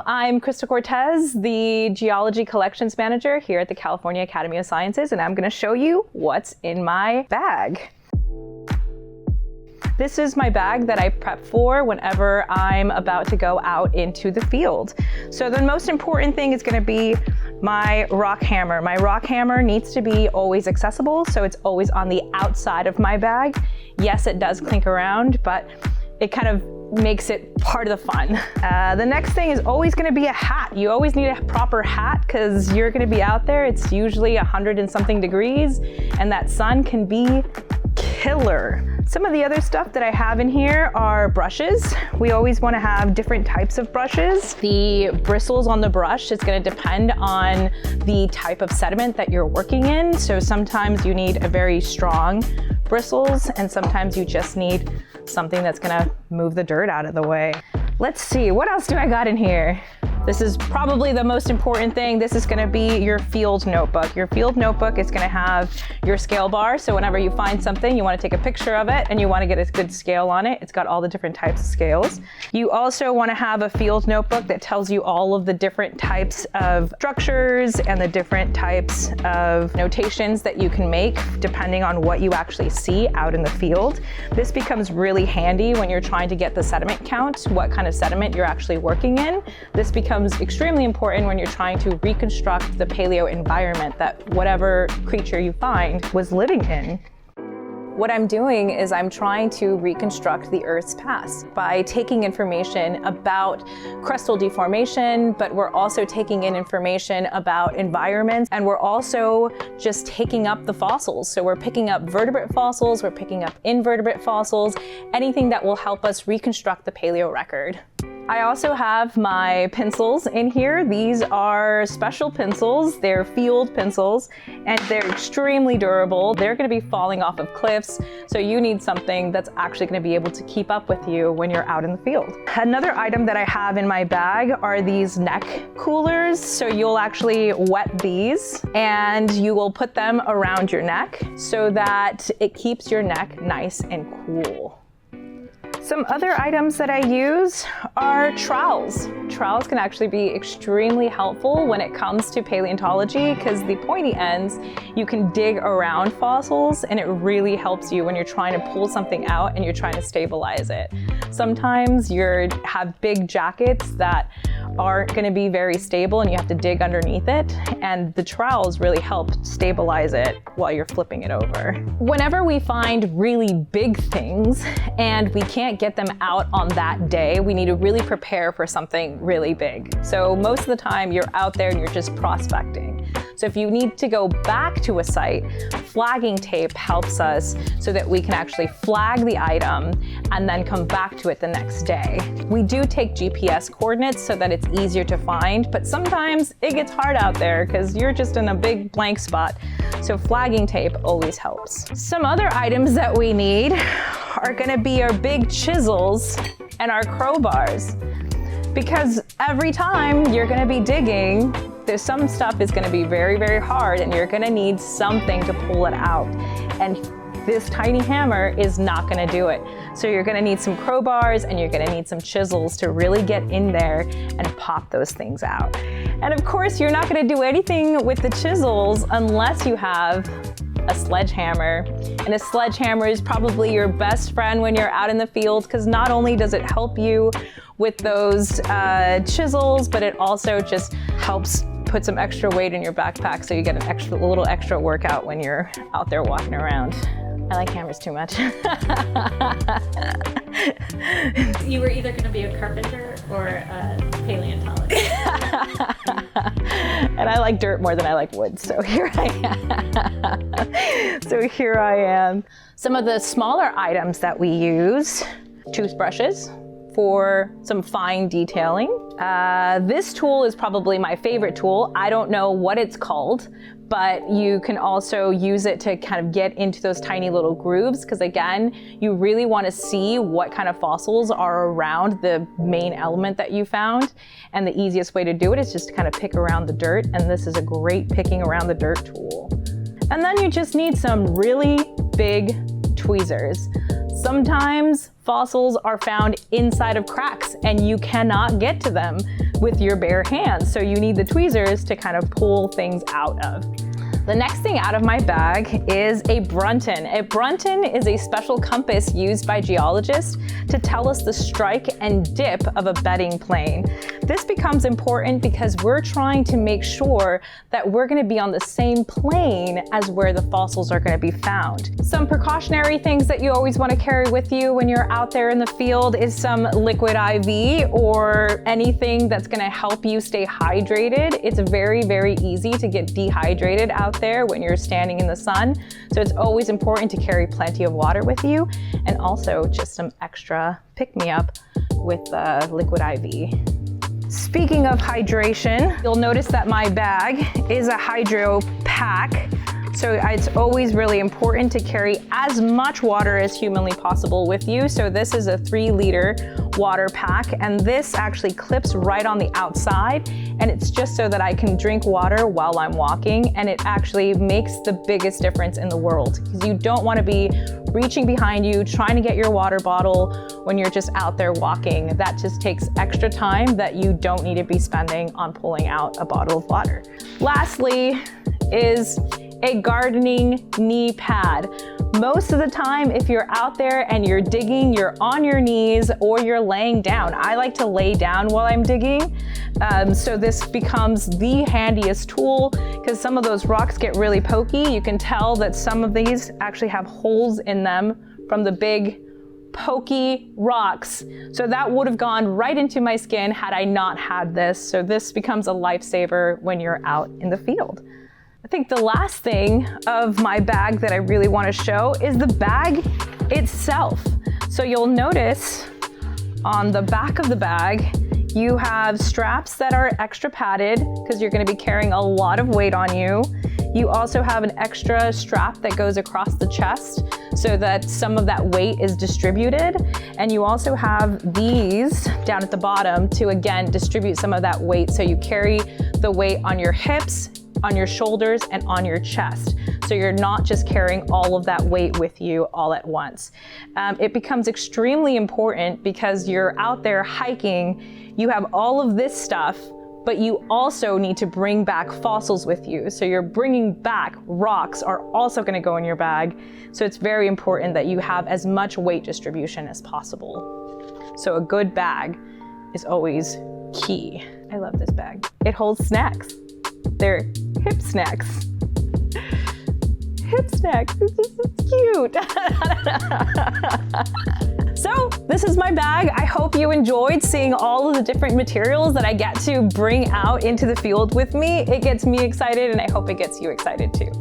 I'm Crystal Cortez, the Geology Collections Manager here at the California Academy of Sciences, and I'm going to show you what's in my bag. This is my bag that I prep for whenever I'm about to go out into the field. So the most important thing is going to be my rock hammer. My rock hammer needs to be always accessible, so it's always on the outside of my bag. Yes, it does clink around, but it kind of makes it part of the fun. The next thing is always going to be a hat. You always need a proper hat because you're going to be out there. It's usually 100 and something degrees, and that sun can be killer. Some of the other stuff that I have in here are brushes. We always want to have different types of brushes. The bristles on the brush is going to depend on the type of sediment that you're working in. So sometimes you need a very strong bristles, and sometimes you just need something that's going to move the dirt out of the way. Let's see, what else do I got in here? This is probably the most important thing. This is going to be your field notebook. Your field notebook is going to have your scale bar. So whenever you find something, you want to take a picture of it and you want to get a good scale on it. It's got all the different types of scales. You also want to have a field notebook that tells you all of the different types of structures and the different types of notations that you can make depending on what you actually see out in the field. This becomes really handy when you're trying to get the sediment count, what kind of sediment you're actually working in. This becomes extremely important when you're trying to reconstruct the paleo environment that whatever creature you find was living in. What I'm doing is I'm trying to reconstruct the Earth's past by taking information about crustal deformation, but we're also taking in information about environments, and we're also just taking up the fossils. So we're picking up vertebrate fossils, we're picking up invertebrate fossils, anything that will help us reconstruct the paleo record. I also have my pencils in here. These are special pencils. They're field pencils, and they're extremely durable. They're going to be falling off of cliffs, so you need something that's actually going to be able to keep up with you when you're out in the field. Another item that I have in my bag are these neck coolers. So you'll actually wet these, and you will put them around your neck so that it keeps your neck nice and cool. Some other items that I use are trowels. Trowels can actually be extremely helpful when it comes to paleontology because the pointy ends, you can dig around fossils, and it really helps you when you're trying to pull something out and you're trying to stabilize it. Sometimes you have big jackets that aren't going to be very stable and you have to dig underneath it, and the trowels really help stabilize it while you're flipping it over. Whenever we find really big things and we can't get them out on that day, we need to really prepare for something really big. So most of the time you're out there and you're just prospecting. So if you need to go back to a site, flagging tape helps us so that we can actually flag the item and then come back to it the next day. We do take GPS coordinates so that it's easier to find, but sometimes it gets hard out there because you're just in a big blank spot. So flagging tape always helps. Some other items that we need are going to be our big chisels and our crowbars, because every time you're going to be digging, there's some stuff is going to be very, very hard, and you're going to need something to pull it out. And this tiny hammer is not going to do it. So you're going to need some crowbars, and you're going to need some chisels to really get in there and pop those things out. And of course, you're not going to do anything with the chisels unless you have a sledgehammer. And a sledgehammer is probably your best friend when you're out in the field, because not only does it help you with those chisels, but it also just helps put some extra weight in your backpack so you get a little extra workout when you're out there walking around. I like hammers too much. You were either going to be a carpenter or a paleontologist. And I like dirt more than I like wood, so here I am. Some of the smaller items that we use, toothbrushes for some fine detailing. This tool is probably my favorite tool. I don't know what it's called, but you can also use it to kind of get into those tiny little grooves, because again, you really want to see what kind of fossils are around the main element that you found. And the easiest way to do it is just to kind of pick around the dirt, and this is a great picking around the dirt tool. And then you just need some really big tweezers. Sometimes fossils are found inside of cracks and you cannot get to them. with your bare hands. So you need the tweezers to kind of pull things out of. The next thing out of my bag is a Brunton. A Brunton is a special compass used by geologists to tell us the strike and dip of a bedding plane. This becomes important because we're trying to make sure that we're going to be on the same plane as where the fossils are going to be found. Some precautionary things that you always want to carry with you when you're out there in the field is some liquid IV or anything that's going to help you stay hydrated. It's very, very easy to get dehydrated out there when you're standing in the sun. So it's always important to carry plenty of water with you, and also just some extra pick-me-up with liquid IV. Speaking of hydration, you'll notice that my bag is a hydro pack. So it's always really important to carry as much water as humanly possible with you. So this is a 3-liter water pack, and this actually clips right on the outside, and it's just so that I can drink water while I'm walking, and it actually makes the biggest difference in the world, because you don't want to be reaching behind you trying to get your water bottle when you're just out there walking. That just takes extra time that you don't need to be spending on pulling out a bottle of water. Lastly is a gardening knee pad. Most of the time, if you're out there and you're digging, you're on your knees or you're laying down. I like to lay down while I'm digging. So this becomes the handiest tool because some of those rocks get really pokey. You can tell that some of these actually have holes in them from the big pokey rocks. So that would have gone right into my skin had I not had this. So this becomes a lifesaver when you're out in the field. I think the last thing of my bag that I really want to show is the bag itself. So you'll notice on the back of the bag, you have straps that are extra padded because you're going to be carrying a lot of weight on you. You also have an extra strap that goes across the chest so that some of that weight is distributed. And you also have these down at the bottom to, again, distribute some of that weight. So you carry the weight on your hips, on your shoulders, and on your chest. So you're not just carrying all of that weight with you all at once. It becomes extremely important because you're out there hiking, you have all of this stuff, but you also need to bring back fossils with you. So you're bringing back rocks are also going to go in your bag. So it's very important that you have as much weight distribution as possible. So a good bag is always key. I love this bag. It holds snacks. They're hip snacks. Hip snacks, it's cute. So this is my bag. I hope you enjoyed seeing all of the different materials that I get to bring out into the field with me. It gets me excited, and I hope it gets you excited too.